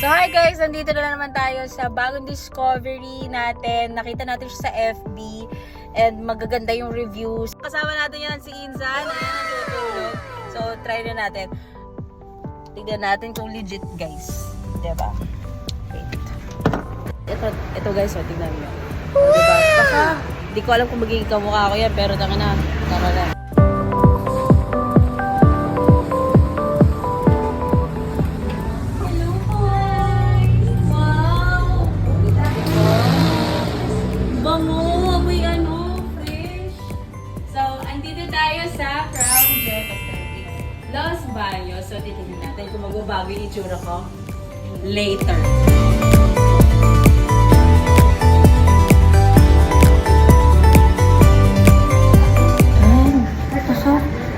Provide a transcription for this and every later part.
So hi guys, nandito na naman tayo sa bagong discovery natin. Nakita natin siya sa FB and magaganda yung reviews. Kasama natin yan si Inzan, ayan ang tutulog. So try na natin. Tignan natin kung legit guys. Diba? Wait. Ito guys, so tignan nyo. Diba? Baka, di ko alam kung magiging kamukha ko yan, pero tanga na. Tara na. Sa Crown Jet Aesthetics Los Baños. So, titignan natin kung magbabago yung itsura ko later.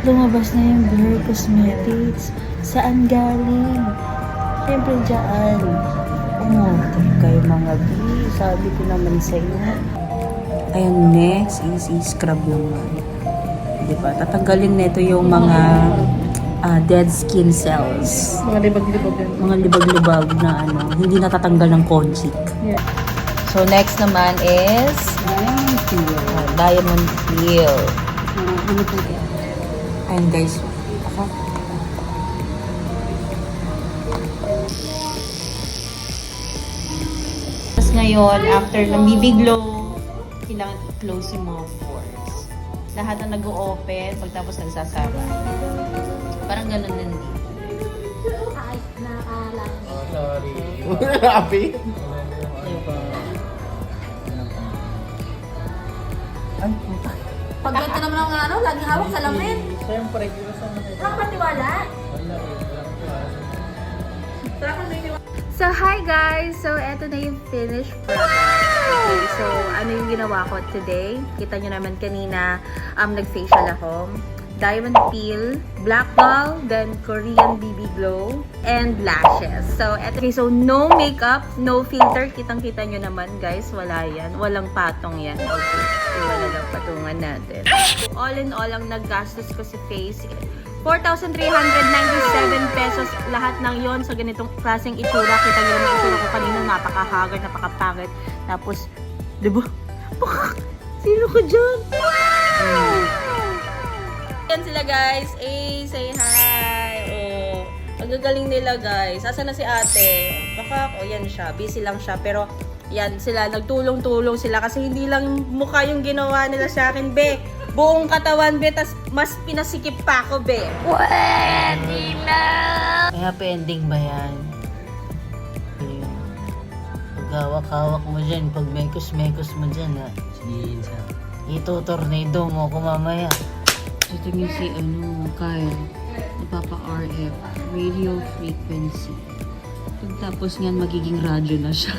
Lumabas na yung Blur Cosmetics. Saan galing? Siyempre dyan. Umorder kayo mga B. Sabi ko naman sa inyo. Ayan, next is scrub naman. Diba? Tatanggalin nito yung mga dead skin cells. Mga libag-libag yan. Mga libag-libag na ano, hindi natatanggal ng konjik. Yeah. So next naman is Diamond Peel. Ano po yan? Ayan guys. Ako. Tapos ngayon, after ng BB Glow, kailangan i-close yung mga pores. Lahat na nag-o-open, pagtapos nagsasara. Parang ganun din dito. Ay, nakakala. Sorry. Happy? Diba? Ay, puta. Pag ganito naman ang ano, laging hawak sa lamin. Siyempre, kaya saan na kayo? Saan patiwala? Wala eh, walang tiwala. Saan ka niniwala? So, hi guys! So, eto na yung finished product. Okay, so, ano yung ginawa ko today? Kita nyo naman kanina, nag-facial ako. Diamond Peel, Black Doll, then Korean BB Glow, and lashes. So, eto. Okay, so no makeup, no filter. Kitang-kita nyo naman guys, wala yan. Walang patong yan. Okay, iwan na lang patungan natin. All in all, ang naggastos ko sa face, 4,397 pesos lahat ng yon sa ganitong klaseng itsura. Kita nyo naman itsura ko kanina, napaka-haggard, napaka-pangit. Tapos, diba? Sino ka dyan? Yan sila guys. Say hi. Oh, ang gagaling nila guys. Asa na si ate? Baka, yan siya. Busy lang siya. Pero, yan sila. Nagtulong-tulong sila kasi hindi lang mukha yung ginawa nila sa akin, be. Buong katawan, be. Tas mas pinasikip pa ako, be. Pwede na! Kaya pending ba yan? Pag-hawak-hawak mo dyan. Pag mekos-mekos mo dyan, ha? Sige, isa. Ito-tornado mo ko mamaya. Ito niyo si Kyle. Napapa-RF. Radio frequency. Pagtapos niyan, magiging radyo na siya.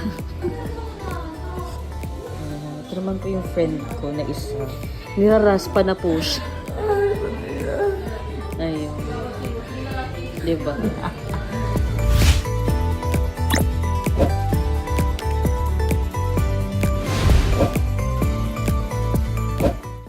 Ito naman po yung friend ko na isa. Niraraspa na po siya. Ayun. Diba?